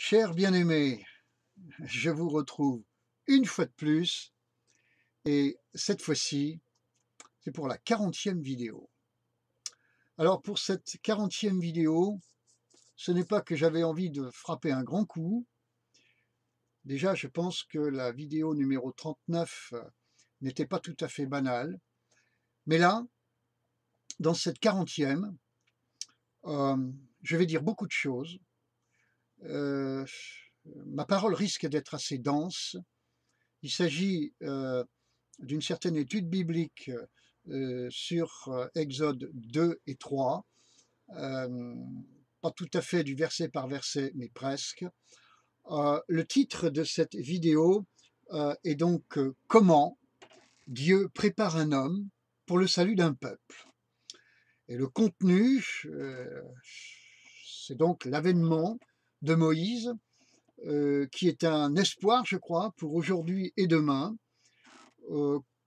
Chers bien-aimés, je vous retrouve une fois de plus et cette fois-ci, c'est pour la 40e vidéo. Alors pour cette 40e vidéo, ce n'est pas que j'avais envie de frapper un grand coup. Déjà, je pense que la vidéo numéro 39 n'était pas tout à fait banale. Mais là, dans cette 40e, je vais dire beaucoup de choses. Ma parole risque d'être assez dense. Il s'agit d'une certaine étude biblique sur Exode 2 et 3, pas tout à fait du verset par verset, mais presque. Le titre de cette vidéo est donc Comment Dieu prépare un homme pour le salut d'un peuple. Et le contenu, c'est donc l'avènement de Moïse, qui est un espoir, je crois, pour aujourd'hui et demain,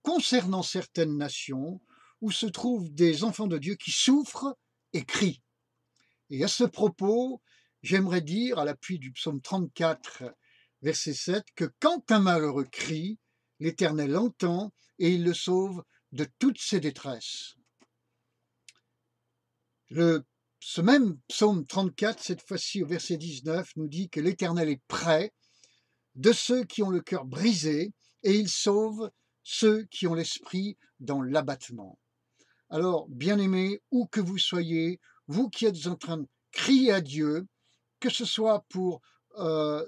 concernant certaines nations où se trouvent des enfants de Dieu qui souffrent et crient. Et à ce propos, j'aimerais dire, à l'appui du psaume 34, verset 7, que quand un malheureux crie, l'Éternel entend et il le sauve de toutes ses détresses. Ce même psaume 34, cette fois-ci au verset 19, nous dit que l'Éternel est près de ceux qui ont le cœur brisé et il sauve ceux qui ont l'esprit dans l'abattement. Alors, bien-aimés, où que vous soyez, vous qui êtes en train de crier à Dieu, que ce soit pour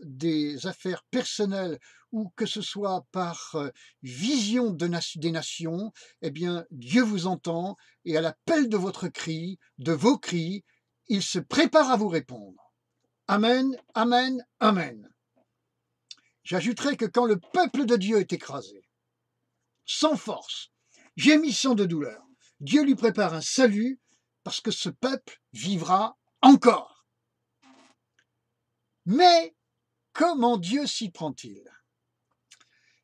des affaires personnelles ou que ce soit par vision des nations, eh bien, Dieu vous entend et à l'appel de votre cri, de vos cris, il se prépare à vous répondre. Amen, amen, amen. J'ajouterai que quand le peuple de Dieu est écrasé, sans force, gémissant de douleur, Dieu lui prépare un salut parce que ce peuple vivra encore. Mais comment Dieu s'y prend-il?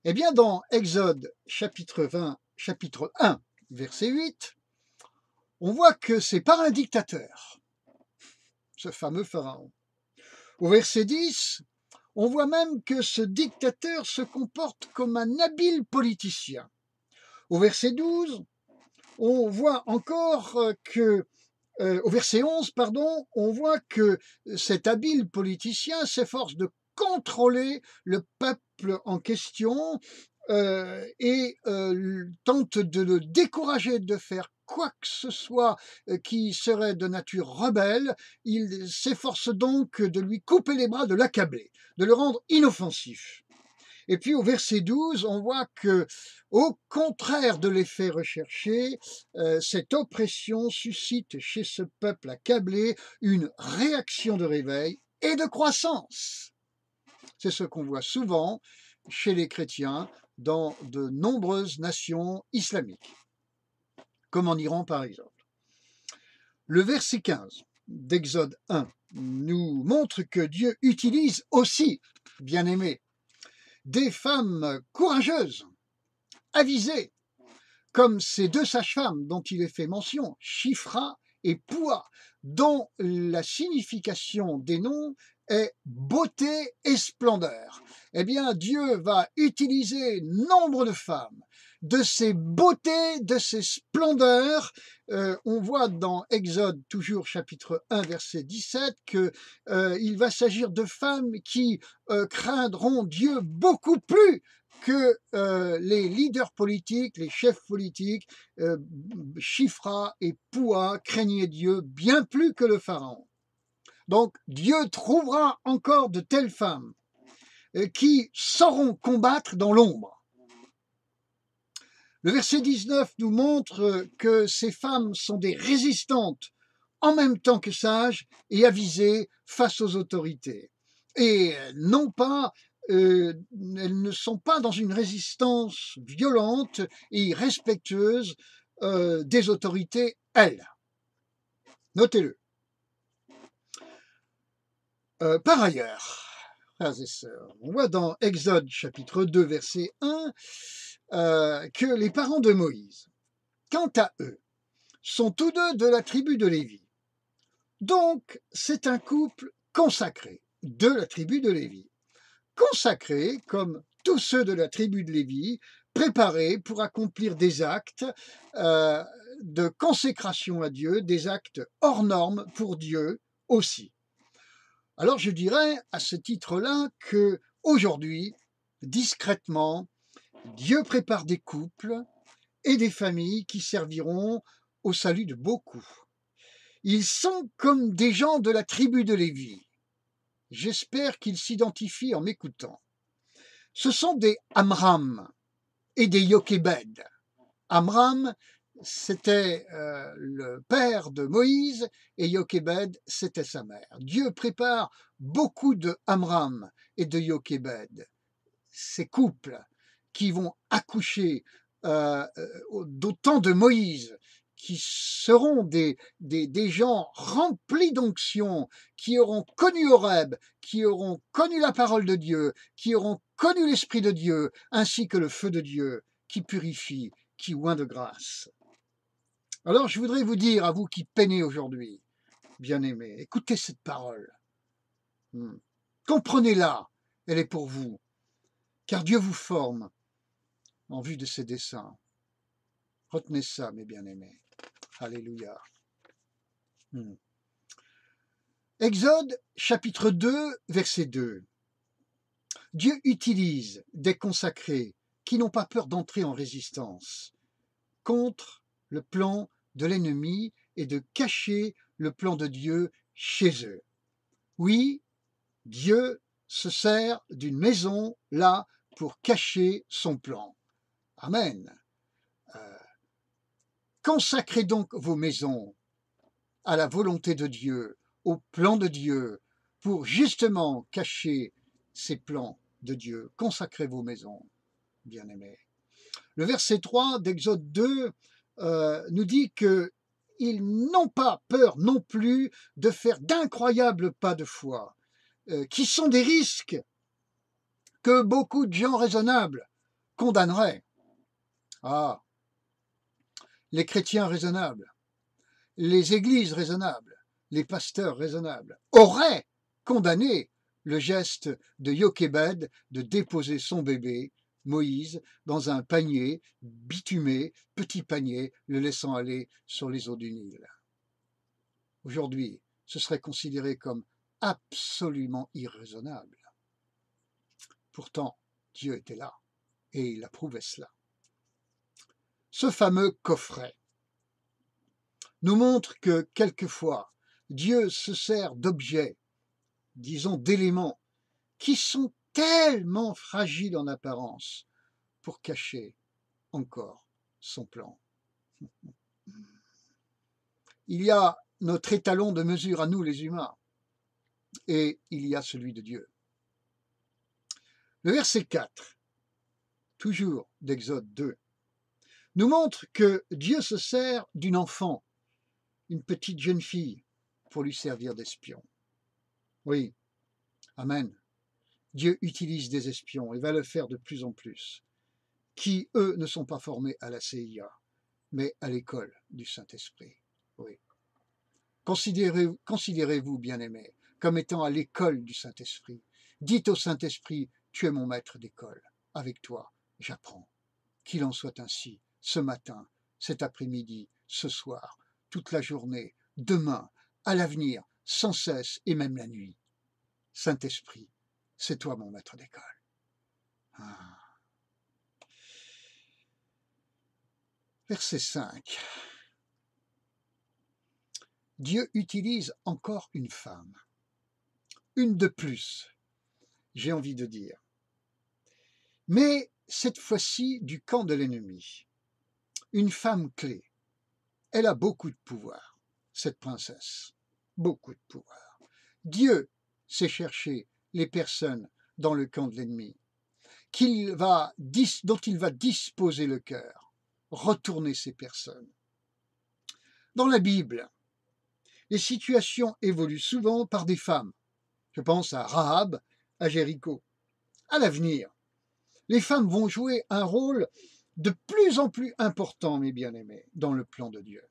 Eh bien, dans Exode chapitre 1, verset 8, on voit que c'est par un dictateur, ce fameux Pharaon. Au verset 10, on voit même que ce dictateur se comporte comme un habile politicien. Au verset 12, on voit encore au verset 11, on voit que cet habile politicien s'efforce de contrôler le peuple en question et tente de le décourager de faire quoi que ce soit qui serait de nature rebelle. Il s'efforce donc de lui couper les bras, de l'accabler, de le rendre inoffensif. Et puis au verset 12, on voit que, au contraire de l'effet recherché, cette oppression suscite chez ce peuple accablé une réaction de réveil et de croissance. C'est ce qu'on voit souvent chez les chrétiens dans de nombreuses nations islamiques, comme en Iran par exemple. Le verset 15 d'Exode 1 nous montre que Dieu utilise aussi, bien aimés, des femmes courageuses, avisées, comme ces deux sages-femmes dont il est fait mention, Shifra et Poua, dont la signification des noms est beauté et splendeur. Eh bien, Dieu va utiliser nombre de femmes, de ces beautés, de ces splendeurs. On voit dans Exode, toujours chapitre 1, verset 17, qu'il va s'agir de femmes qui craindront Dieu beaucoup plus que les leaders politiques, les chefs politiques, Shifra et Poua craignaient Dieu bien plus que le Pharaon. Donc Dieu trouvera encore de telles femmes qui sauront combattre dans l'ombre. Le verset 19 nous montre que ces femmes sont des résistantes en même temps que sages et avisées face aux autorités. Et non pas elles ne sont pas dans une résistance violente et irrespectueuse des autorités, elles. Notez-le. Par ailleurs, frères et sœurs, on voit dans Exode chapitre 2, verset 1, que les parents de Moïse, quant à eux, sont tous deux de la tribu de Lévi. Donc, c'est un couple consacré, de la tribu de Lévi. Consacrés comme tous ceux de la tribu de Lévi, préparés pour accomplir des actes de consécration à Dieu, des actes hors normes pour Dieu aussi. Alors je dirais à ce titre-là que aujourd'hui, discrètement, Dieu prépare des couples et des familles qui serviront au salut de beaucoup. Ils sont comme des gens de la tribu de Lévi. J'espère qu'ils s'identifient en m'écoutant. Ce sont des Amram et des Jochebed. Amram, c'était le père de Moïse et Jochebed, c'était sa mère. Dieu prépare beaucoup de Amram et de Jochebed, ces couples qui vont accoucher d'autant de Moïse, qui seront des gens remplis d'onction, qui auront connu Horeb, qui auront connu la parole de Dieu, qui auront connu l'Esprit de Dieu, ainsi que le feu de Dieu, qui purifie, qui oint de grâce. Alors je voudrais vous dire, à vous qui peinez aujourd'hui, bien-aimés, écoutez cette parole. Comprenez-la, elle est pour vous, car Dieu vous forme en vue de ses desseins. Retenez ça, mes bien-aimés. Alléluia. Exode, chapitre 2, verset 2. Dieu utilise des consacrés qui n'ont pas peur d'entrer en résistance contre le plan de l'ennemi et de cacher le plan de Dieu chez eux. Oui, Dieu se sert d'une maison là pour cacher son plan. Amen. Consacrez donc vos maisons à la volonté de Dieu, au plan de Dieu, pour justement cacher ces plans de Dieu. Consacrez vos maisons, bien-aimés. Le verset 3 d'Exode 2 nous dit qu'ils n'ont pas peur non plus de faire d'incroyables pas de foi, qui sont des risques que beaucoup de gens raisonnables condamneraient. Ah, les chrétiens raisonnables, les églises raisonnables, les pasteurs raisonnables auraient condamné le geste de Jochebed de déposer son bébé, Moïse, dans un panier bitumé, petit panier, le laissant aller sur les eaux du Nil. Aujourd'hui, ce serait considéré comme absolument irraisonnable. Pourtant, Dieu était là et il approuvait cela. Ce fameux coffret nous montre que quelquefois, Dieu se sert d'objets, disons d'éléments, qui sont tellement fragiles en apparence pour cacher encore son plan. Il y a notre étalon de mesure à nous les humains et il y a celui de Dieu. Le verset 4, toujours d'Exode 2, nous montre que Dieu se sert d'une enfant, une petite jeune fille, pour lui servir d'espion. Oui, amen. Dieu utilise des espions et va le faire de plus en plus, qui, eux, ne sont pas formés à la CIA, mais à l'école du Saint-Esprit. Oui. Considérez-vous, bien-aimés, comme étant à l'école du Saint-Esprit. Dites au Saint-Esprit, tu es mon maître d'école. Avec toi, j'apprends. Qu'il en soit ainsi, ce matin, cet après-midi, ce soir, toute la journée, demain, à l'avenir, sans cesse et même la nuit. Saint-Esprit, c'est toi mon maître d'école. Ah. Verset 5. Dieu utilise encore une femme. Une de plus, j'ai envie de dire. Mais cette fois-ci du camp de l'ennemi. Une femme clé. Elle a beaucoup de pouvoir, cette princesse. Beaucoup de pouvoir. Dieu sait chercher les personnes dans le camp de l'ennemi, dont il va disposer le cœur, retourner ces personnes. Dans la Bible, les situations évoluent souvent par des femmes. Je pense à Rahab, à Jéricho. À l'avenir, les femmes vont jouer un rôle de plus en plus important, mes bien-aimés, dans le plan de Dieu.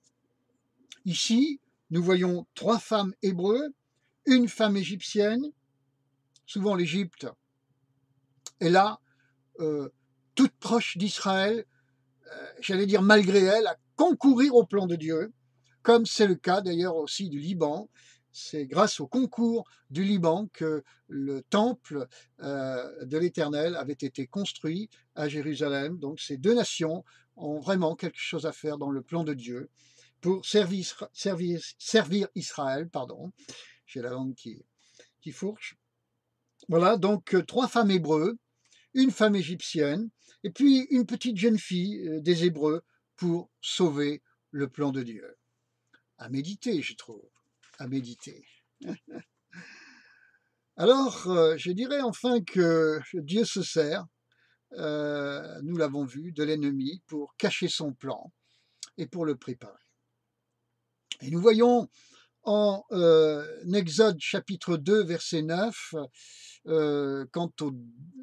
Ici, nous voyons 3 femmes hébreues, une femme égyptienne, souvent l'Égypte est là, toute proche d'Israël, j'allais dire malgré elle, à concourir au plan de Dieu, comme c'est le cas d'ailleurs aussi du Liban. C'est grâce au concours du Liban que le temple de l'Éternel avait été construit à Jérusalem. Donc ces deux nations ont vraiment quelque chose à faire dans le plan de Dieu pour servir Israël. Pardon, j'ai la langue qui fourche. Voilà, donc trois femmes hébreux, une femme égyptienne, et puis une petite jeune fille des Hébreux pour sauver le plan de Dieu. À méditer, je trouve, à méditer. Alors, je dirais enfin que Dieu se sert, nous l'avons vu, de l'ennemi pour cacher son plan et pour le préparer. Et nous voyons en Exode chapitre 2, verset 9, quant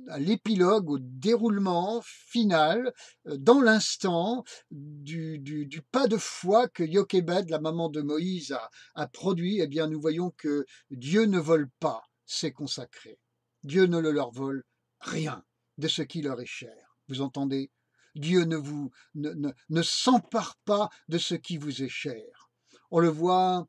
à l'épilogue, au déroulement final, dans l'instant du pas de foi que Jochébed, la maman de Moïse, a produit, eh bien nous voyons que Dieu ne vole pas ses consacrés. Dieu ne leur vole rien de ce qui leur est cher. Vous entendez? Dieu ne s'empare pas de ce qui vous est cher. On le voit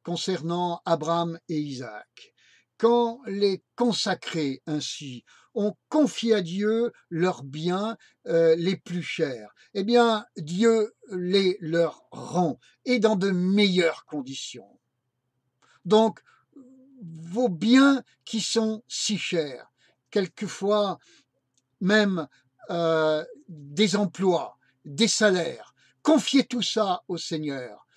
concernant Abraham et Isaac. Quand les consacrés ainsi ont confié à Dieu leurs biens les plus chers, eh bien Dieu les leur rend et dans de meilleures conditions. Donc, vos biens qui sont si chers, quelquefois même des emplois, des salaires, confiez tout ça au Seigneur.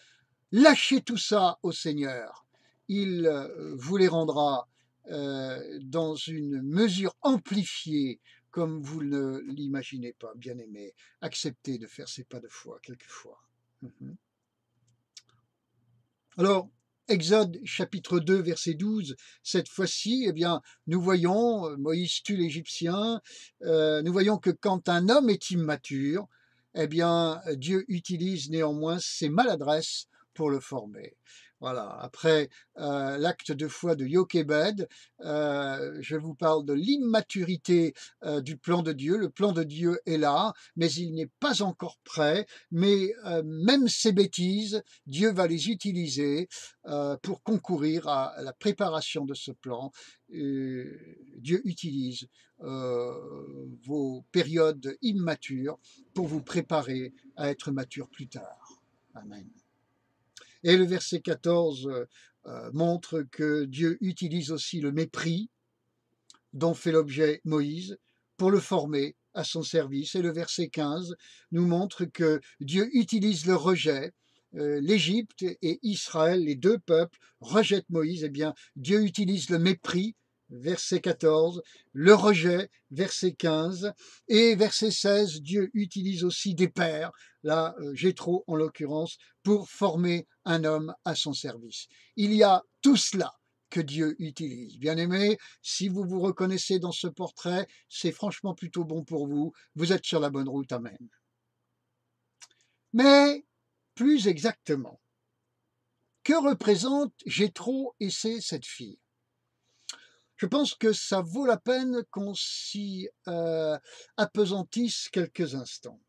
Lâchez tout ça au Seigneur. Il vous les rendra dans une mesure amplifiée comme vous ne l'imaginez pas, bien-aimés. Acceptez de faire ces pas de foi quelquefois. Alors, Exode chapitre 2, verset 12, cette fois-ci, eh bien, nous voyons, Moïse tue l'Égyptien, nous voyons que quand un homme est immature, eh bien, Dieu utilise néanmoins ses maladresses pour le former. Voilà, après l'acte de foi de Jochébed, je vous parle de l'immaturité du plan de Dieu. Le plan de Dieu est là, mais il n'est pas encore prêt. Mais même ces bêtises, Dieu va les utiliser pour concourir à la préparation de ce plan. Dieu utilise vos périodes immatures pour vous préparer à être mature plus tard. Amen. Et le verset 14 montre que Dieu utilise aussi le mépris dont fait l'objet Moïse pour le former à son service. Et le verset 15 nous montre que Dieu utilise le rejet. L'Égypte et Israël, les deux peuples, rejettent Moïse. Eh bien, Dieu utilise le mépris, verset 14, le rejet, verset 15, et verset 16, Dieu utilise aussi des pères, là, Jéthro en l'occurrence, pour former un homme à son service. Il y a tout cela que Dieu utilise. Bien-aimés, si vous vous reconnaissez dans ce portrait, c'est franchement plutôt bon pour vous. Vous êtes sur la bonne route. Amen. Mais, plus exactement, que représentent Jéthro et ses 7 filles? Je pense que ça vaut la peine qu'on s'y appesantisse quelques instants.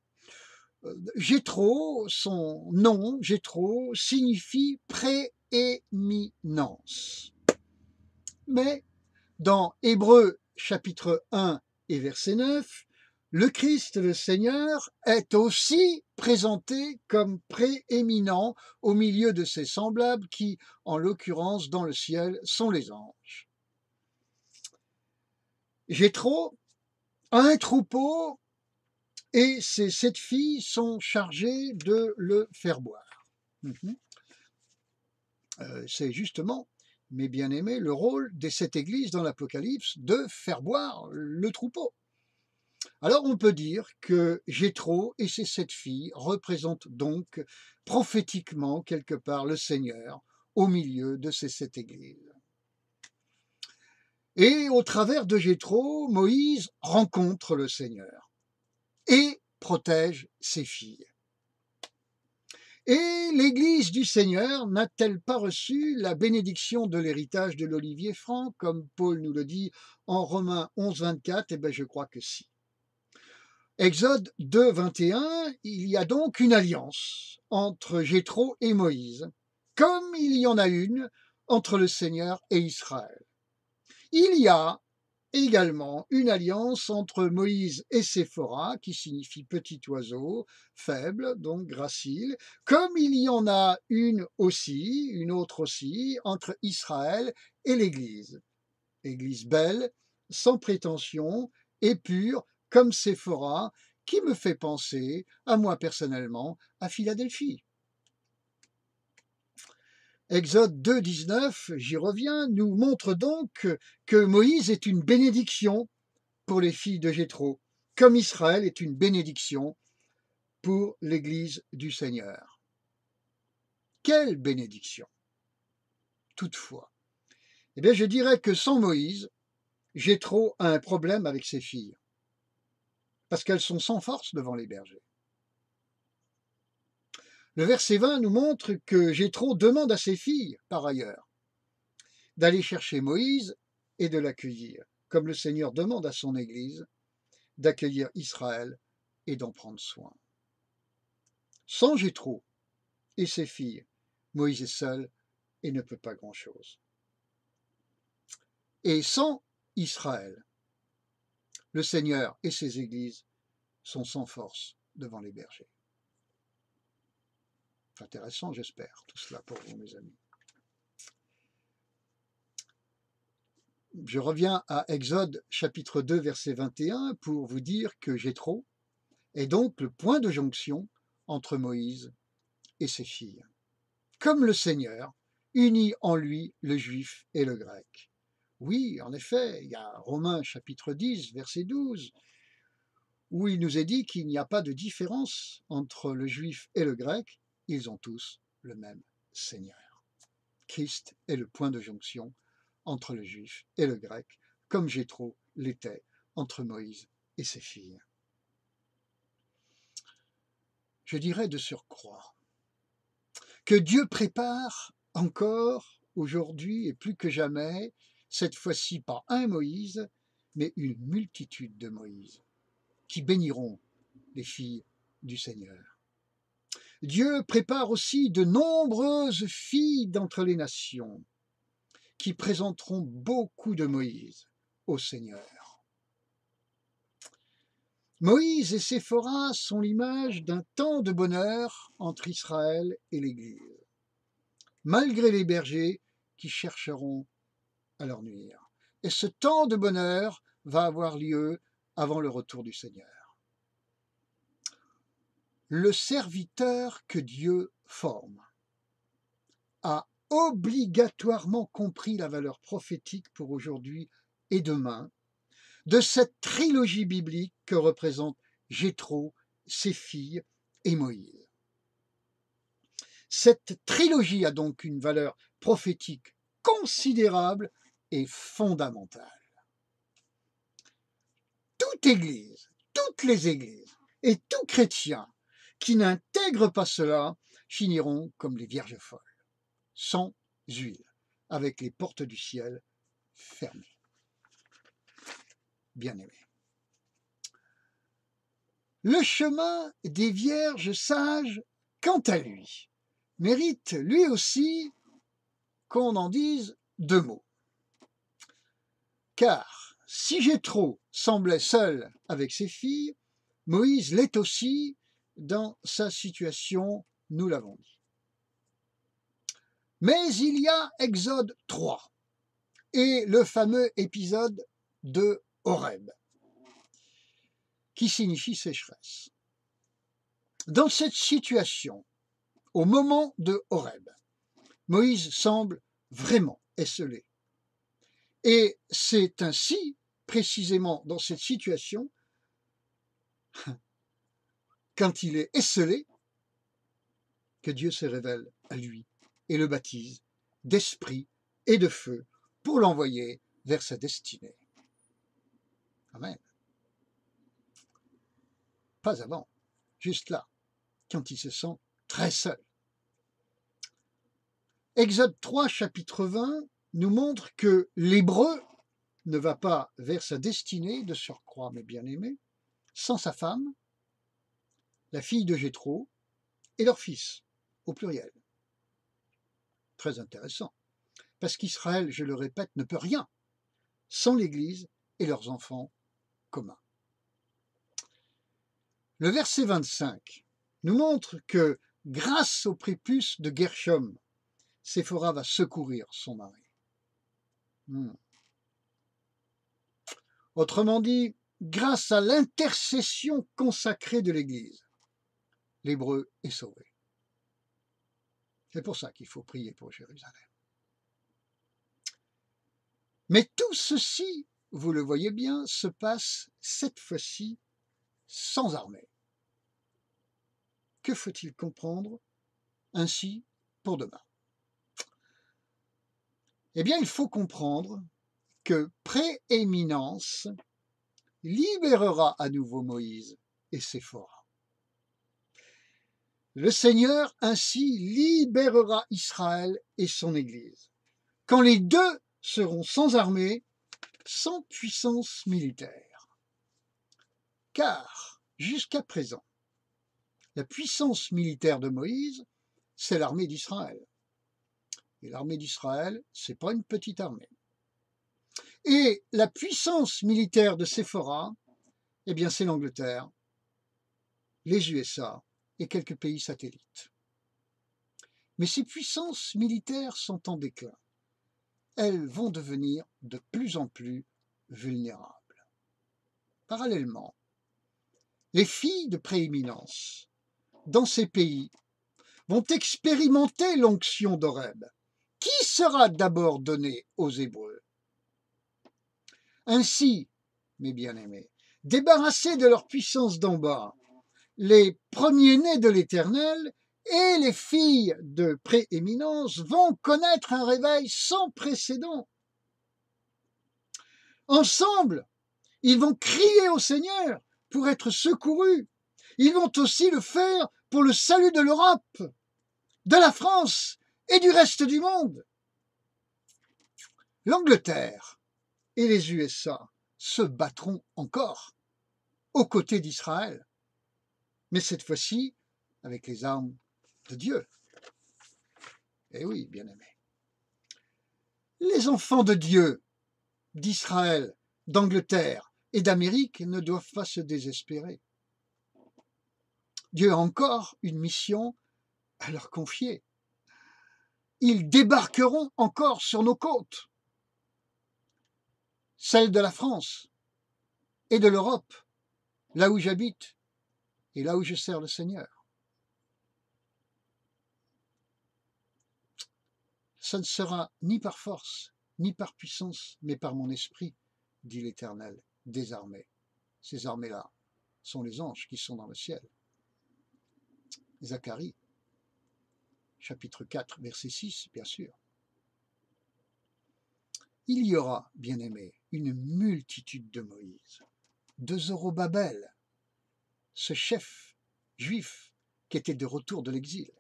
Jéthro, son nom, Jéthro, signifie prééminence. Mais dans Hébreux chapitre 1 et verset 9, le Christ, le Seigneur, est aussi présenté comme prééminent au milieu de ses semblables qui, en l'occurrence, dans le ciel, sont les anges. Jéthro a un troupeau et ses 7 filles sont chargées de le faire boire. C'est justement, mes bien-aimés, le rôle des 7 églises dans l'Apocalypse de faire boire le troupeau. Alors on peut dire que Jéthro et ses 7 filles représentent donc prophétiquement quelque part le Seigneur au milieu de ces 7 églises. Et au travers de Jéthro, Moïse rencontre le Seigneur et protège ses filles. Et l'Église du Seigneur n'a-t-elle pas reçu la bénédiction de l'héritage de l'olivier franc, comme Paul nous le dit en Romains 11, 24? Eh bien, je crois que si. Exode 2, 21, il y a donc une alliance entre Jéthro et Moïse, comme il y en a une entre le Seigneur et Israël. Il y a également une alliance entre Moïse et Séphora, qui signifie petit oiseau, faible, donc gracile, comme il y en a une autre aussi, entre Israël et l'Église. Église belle, sans prétention et pure, comme Séphora, qui me fait penser, à moi personnellement, à Philadelphie. Exode 2, 19, j'y reviens, nous montre donc que Moïse est une bénédiction pour les filles de Jéthro, comme Israël est une bénédiction pour l'Église du Seigneur. Quelle bénédiction! Toutefois, eh bien, je dirais que sans Moïse, Jéthro a un problème avec ses filles, parce qu'elles sont sans force devant les bergers. Le verset 20 nous montre que Jéthro demande à ses filles, par ailleurs, d'aller chercher Moïse et de l'accueillir, comme le Seigneur demande à son Église d'accueillir Israël et d'en prendre soin. Sans Jéthro et ses filles, Moïse est seul et ne peut pas grand-chose. Et sans Israël, le Seigneur et ses églises sont sans force devant les bergers. C'est intéressant, j'espère, tout cela pour vous, mes amis. Je reviens à Exode chapitre 2, verset 21, pour vous dire que Jéthro est donc le point de jonction entre Moïse et ses filles. Comme le Seigneur unit en lui le juif et le grec. Oui, en effet, il y a Romains chapitre 10, verset 12, où il nous est dit qu'il n'y a pas de différence entre le juif et le grec, ils ont tous le même Seigneur. Christ est le point de jonction entre le juif et le grec, comme Jéthro l'était entre Moïse et ses filles. Je dirais de surcroît que Dieu prépare encore aujourd'hui et plus que jamais, cette fois-ci pas un Moïse, mais une multitude de Moïse qui béniront les filles du Seigneur. Dieu prépare aussi de nombreuses filles d'entre les nations qui présenteront beaucoup de Moïse au Seigneur. Moïse et Séphora sont l'image d'un temps de bonheur entre Israël et l'Église, malgré les bergers qui chercheront à leur nuire. Et ce temps de bonheur va avoir lieu avant le retour du Seigneur. Le serviteur que Dieu forme a obligatoirement compris la valeur prophétique pour aujourd'hui et demain de cette trilogie biblique que représentent Jéthro, ses filles et Moïse. Cette trilogie a donc une valeur prophétique considérable et fondamentale. Toute Église, toutes les Églises et tout chrétien qui n'intègrent pas cela finiront comme les vierges folles, sans huile, avec les portes du ciel fermées. Bien-aimés. Le chemin des vierges sages, quant à lui, mérite lui aussi qu'on en dise deux mots. Car si Jéthro semblait seul avec ses filles, Moïse l'est aussi dans sa situation, nous l'avons dit. Mais il y a Exode 3 et le fameux épisode de Horeb, qui signifie sécheresse. Dans cette situation, au moment de Horeb, Moïse semble vraiment esselé. Et c'est ainsi, précisément dans cette situation, quand il est esselé, que Dieu se révèle à lui et le baptise d'esprit et de feu pour l'envoyer vers sa destinée. Amen. Pas avant, juste là, quand il se sent très seul Exode 3, chapitre 20, nous montre que l'Hébreu ne va pas vers sa destinée de surcroît, mes bien-aimés, sans sa femme, la fille de Jéthro, et leur fils, au pluriel. Très intéressant, parce qu'Israël, je le répète, ne peut rien sans l'Église et leurs enfants communs. Le verset 25 nous montre que, grâce au prépuce de Gershom, Séphora va secourir son mari. Autrement dit, grâce à l'intercession consacrée de l'Église, l'Hébreu est sauvé. C'est pour ça qu'il faut prier pour Jérusalem. Mais tout ceci, vous le voyez bien, se passe cette fois-ci sans armée. Que faut-il comprendre ainsi pour demain? Eh bien, il faut comprendre que Prééminence libérera à nouveau Moïse et Séphora. Le Seigneur ainsi libérera Israël et son Église, quand les deux seront sans armée, sans puissance militaire. Car, jusqu'à présent, la puissance militaire de Moïse, c'est l'armée d'Israël. Et l'armée d'Israël, c'est pas une petite armée. Et la puissance militaire de Séphora, eh bien, c'est l'Angleterre, les USA et quelques pays satellites. Mais ces puissances militaires sont en déclin. Elles vont devenir de plus en plus vulnérables. Parallèlement, les filles de prééminence dans ces pays vont expérimenter l'onction d'Horeb, qui sera d'abord donnée aux Hébreux. Ainsi, mes bien-aimés, débarrassés de leur puissance d'en bas, les premiers-nés de l'Éternel et les filles de prééminence vont connaître un réveil sans précédent. Ensemble, ils vont crier au Seigneur pour être secourus. Ils vont aussi le faire pour le salut de l'Europe, de la France et du reste du monde. L'Angleterre et les USA se battront encore aux côtés d'Israël, mais cette fois-ci avec les armes de Dieu. Eh oui, bien-aimés. Les enfants de Dieu, d'Israël, d'Angleterre et d'Amérique ne doivent pas se désespérer. Dieu a encore une mission à leur confier. Ils débarqueront encore sur nos côtes, celles de la France et de l'Europe, là où j'habite et là où je sers le Seigneur. Ça ne sera ni par force, ni par puissance, mais par mon esprit, dit l'Éternel, des armées. Ces armées-là sont les anges qui sont dans le ciel. Zacharie, chapitre 4, verset 6, bien sûr. Il y aura, bien-aimés, une multitude de Moïse, de Zorobabel, ce chef juif qui était de retour de l'exil.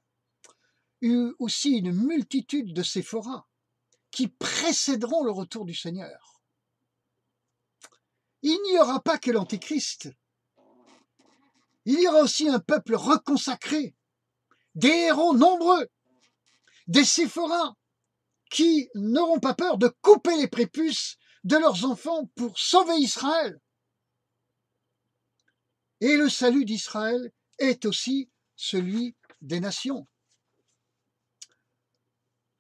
Aussi une multitude de Séphora qui précéderont le retour du Seigneur. Il n'y aura pas que l'Antéchrist. Il y aura aussi un peuple reconsacré, des héros nombreux, des Séphora qui n'auront pas peur de couper les prépuces de leurs enfants pour sauver Israël. Et le salut d'Israël est aussi celui des nations.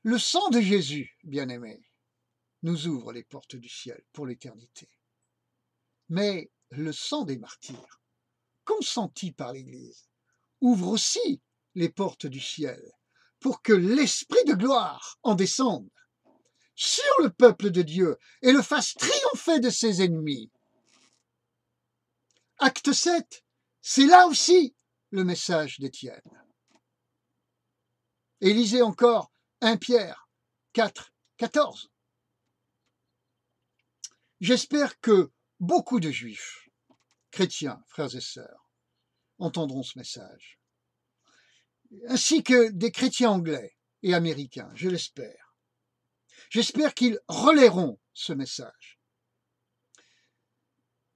Le sang de Jésus, bien-aimés, nous ouvre les portes du ciel pour l'éternité. Mais le sang des martyrs, consenti par l'Église, ouvre aussi les portes du ciel pour que l'Esprit de gloire en descende sur le peuple de Dieu et le fasse triompher de ses ennemis. Acte 7, c'est là aussi le message d'Étienne. Et lisez encore 1 Pierre 4, 14. J'espère que beaucoup de juifs, chrétiens, frères et sœurs, entendront ce message, ainsi que des chrétiens anglais et américains, je l'espère. J'espère qu'ils relaieront ce message.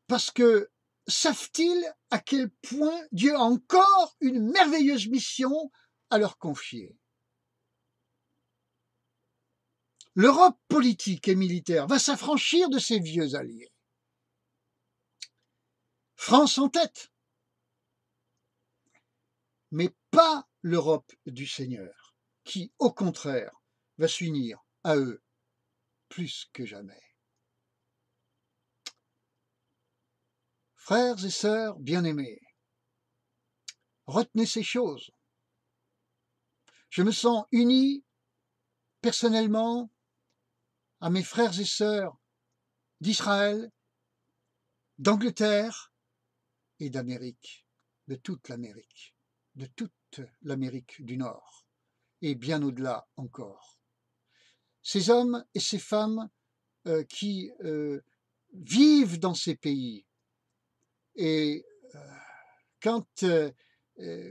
Parce que savent-ils à quel point Dieu a encore une merveilleuse mission à leur confier? L'Europe politique et militaire va s'affranchir de ses vieux alliés. France en tête, mais pas l'Europe du Seigneur, qui, au contraire, va s'unir à eux plus que jamais. Frères et sœurs bien-aimés, retenez ces choses. Je me sens uni personnellement à mes frères et sœurs d'Israël, d'Angleterre et d'Amérique, de toute l'Amérique du Nord, et bien au-delà encore. Ces hommes et ces femmes qui vivent dans ces pays, et quand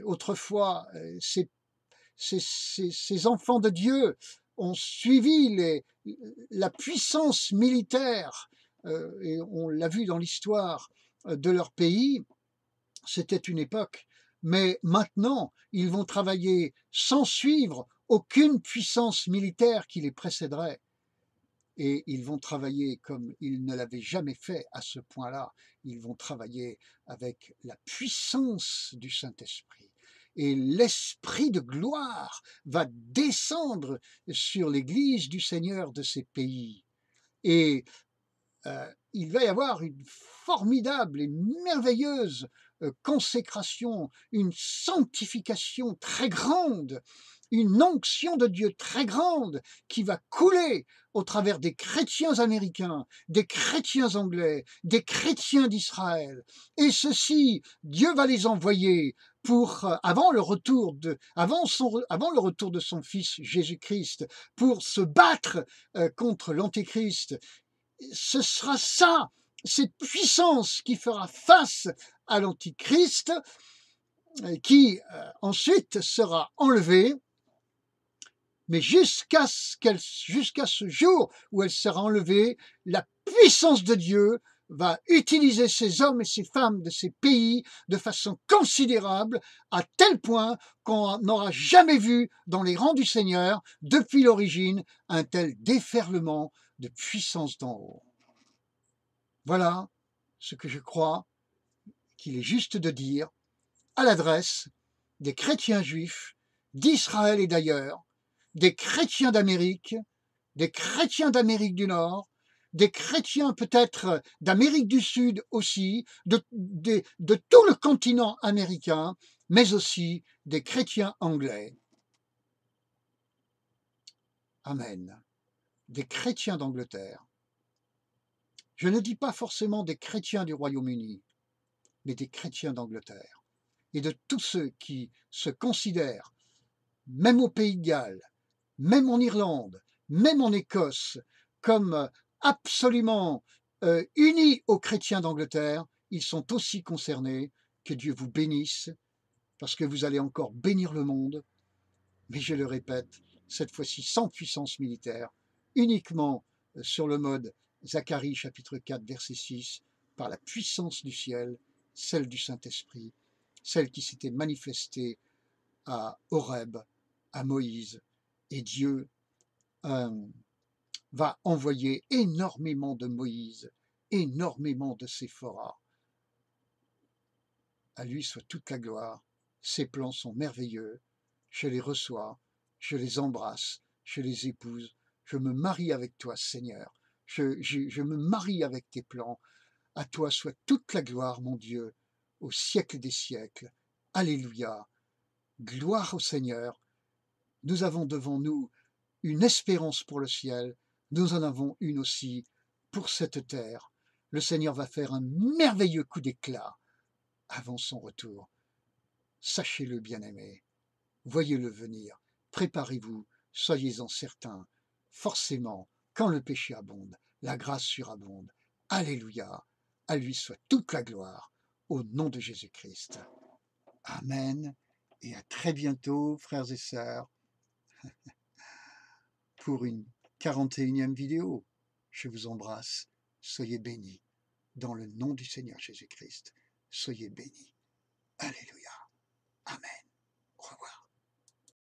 autrefois ces enfants de Dieu ont suivi la puissance militaire, et on l'a vu dans l'histoire de leur pays, c'était une époque, mais maintenant, ils vont travailler sans suivre aucune puissance militaire qui les précéderait. Et ils vont travailler comme ils ne l'avaient jamais fait à ce point-là. Ils vont travailler avec la puissance du Saint-Esprit. Et l'Esprit de gloire va descendre sur l'Église du Seigneur de ces pays. Et il va y avoir une formidable et merveilleuse consécration, une sanctification très grande, une onction de Dieu très grande qui va couler au travers des chrétiens américains, des chrétiens anglais, des chrétiens d'Israël. Et ceci, Dieu va les envoyer pour, avant le retour de son Fils Jésus-Christ, pour se battre contre l'Antéchrist. Ce sera ça, cette puissance qui fera face à l'Antichrist, qui ensuite sera enlevée, mais jusqu'à ce jour où elle sera enlevée, la puissance de Dieu va utiliser ces hommes et ces femmes de ces pays de façon considérable, à tel point qu'on n'aura jamais vu dans les rangs du Seigneur, depuis l'origine, un tel déferlement de puissance d'en haut. Voilà ce que je crois qu'il est juste de dire à l'adresse des chrétiens juifs d'Israël et d'ailleurs, des chrétiens d'Amérique, des chrétiens d'Amérique du Nord, des chrétiens peut-être d'Amérique du Sud aussi, de tout le continent américain, mais aussi des chrétiens anglais. Amen. Des chrétiens d'Angleterre. Je ne dis pas forcément des chrétiens du Royaume-Uni, mais des chrétiens d'Angleterre. Et de tous ceux qui se considèrent, même au Pays de Galles, même en Irlande, même en Écosse, comme absolument unis aux chrétiens d'Angleterre, ils sont aussi concernés. Que Dieu vous bénisse, parce que vous allez encore bénir le monde, mais je le répète, cette fois-ci sans puissance militaire, uniquement sur le mode Zacharie chapitre 4 verset 6, par la puissance du ciel, celle du Saint-Esprit, celle qui s'était manifestée à Horeb, à Moïse, et Dieu va envoyer énormément de Moïse, énormément de Séphora. À lui soit toute la gloire, ses plans sont merveilleux, je les reçois, je les embrasse, je les épouse, je me marie avec toi Seigneur, je me marie avec tes plans, à toi soit toute la gloire mon Dieu, au siècle des siècles. Alléluia, gloire au Seigneur. Nous avons devant nous une espérance pour le ciel, nous en avons une aussi pour cette terre. Le Seigneur va faire un merveilleux coup d'éclat avant son retour. Sachez-le, bien-aimés, voyez-le venir, préparez-vous, soyez-en certains. Forcément, quand le péché abonde, la grâce surabonde. Alléluia, à lui soit toute la gloire, au nom de Jésus-Christ. Amen, et à très bientôt, frères et sœurs. pour une 41e vidéo. Je vous embrasse. Soyez bénis. Dans le nom du Seigneur Jésus-Christ, soyez bénis. Alléluia.